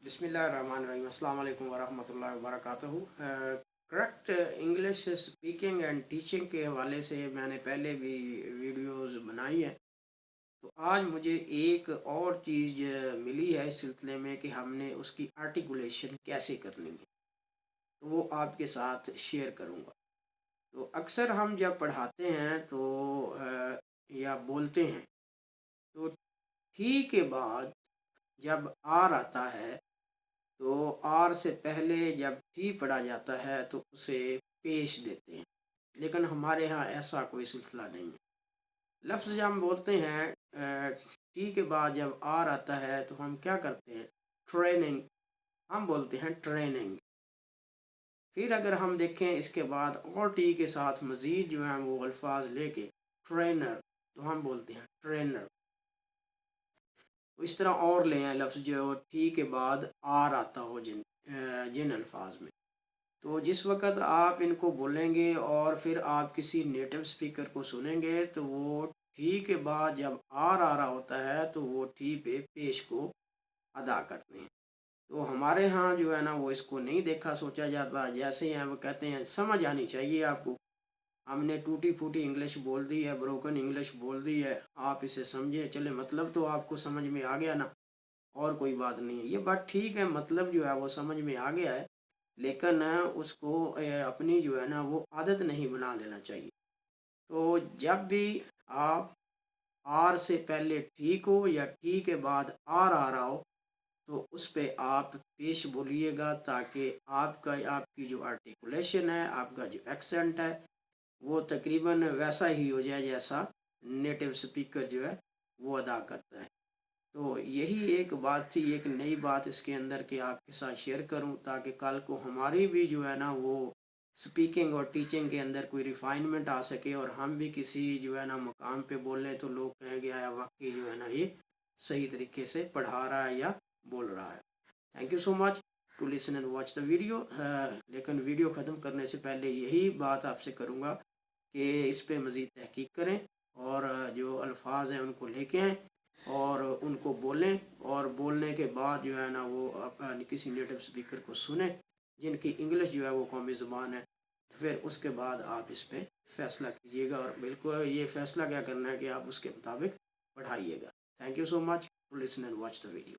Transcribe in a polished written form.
बिस्मिल्लाहिर्रहमानिर्रहीम अस्सलाम वालेकुम वरहमतुल्लाहि वबरकातुहू। Correct English speaking and teaching के हवाले से मैंने पहले भी वीडियोस बनाई है। तो आज मुझे एक और चीज़ मिली है इस सिलसिले में कि हमने उसकी आर्टिकुलेशन कैसे करनी है, तो वो आपके साथ शेयर करूँगा। तो अक्सर हम जब पढ़ाते हैं तो या बोलते हैं तो ठी के बाद जब आर आता है तो आर से पहले जब टी पढ़ा जाता है तो उसे पेश देते हैं, लेकिन हमारे यहाँ ऐसा कोई सिलसिला नहीं है। लफ्ज़ जब हम बोलते हैं टी के बाद जब आर आता है तो हम क्या करते हैं, ट्रेनिंग, हम बोलते हैं ट्रेनिंग। फिर अगर हम देखें इसके बाद और टी के साथ मज़ीद जो है वो अल्फाज लेके ट्रेनर, तो हम बोलते हैं ट्रेनर। तो इस तरह और ले आए लफ्ज़ जो टी के बाद आर आता हो जिन अल्फाज में। तो जिस वक़्त आप इनको बोलेंगे और फिर आप किसी नेटिव स्पीकर को सुनेंगे तो वो ठी के बाद जब आर आ रहा होता है तो वो ठी पे पेश को अदा करते हैं। तो हमारे यहाँ जो है ना वो इसको नहीं देखा सोचा जाता, जैसे हैं वो कहते हैं समझ आनी चाहिए आपको, हमने टूटी फूटी इंग्लिश बोल दी है, ब्रोकन इंग्लिश बोल दी है, आप इसे समझे चले, मतलब तो आपको समझ में आ गया ना, और कोई बात नहीं है। ये बात ठीक है, मतलब जो है वो समझ में आ गया है, लेकिन उसको अपनी जो है ना वो आदत नहीं बना लेना चाहिए। तो जब भी आप आर से पहले ठीक हो या टी के बाद आर आ रहा हो तो उस पे आप पेश बोलिएगा, ताकि आपकी जो आर्टिकुलेशन है, आपका जो एक्सेंट है वो तकरीबन वैसा ही हो जाए जैसा नेटिव स्पीकर जो है वो अदा करता है। तो यही एक बात थी, एक नई बात इसके अंदर कि आपके साथ शेयर करूं, ताकि कल को हमारी भी जो है ना वो स्पीकिंग और टीचिंग के अंदर कोई रिफाइनमेंट आ सके और हम भी किसी जो है ना मुकाम पे बोलें तो लोग कहेंगे आया वाकई जो है ना ये सही तरीके से पढ़ा रहा है या बोल रहा है। Thank you so much to listen and watch the video. लेकिन वीडियो ख़त्म करने से पहले यही बात आपसे करूँगा कि इस पर मज़ीद तहकीक करें और जो अल्फाज हैं उनको लेके आएँ और उनको बोलें, और बोलने के बाद जो है ना वो किसी नेटिव स्पीकर को सुने जिनकी इंग्लिश जो है वो कौमी ज़ुबान है। तो फिर उसके बाद आप इस पर फ़ैसला कीजिएगा, और बिल्कुल ये फ़ैसला क्या करना है कि आप उसके मुताबिक पढ़ाइएगा। Thank you so much to listen and watch the video.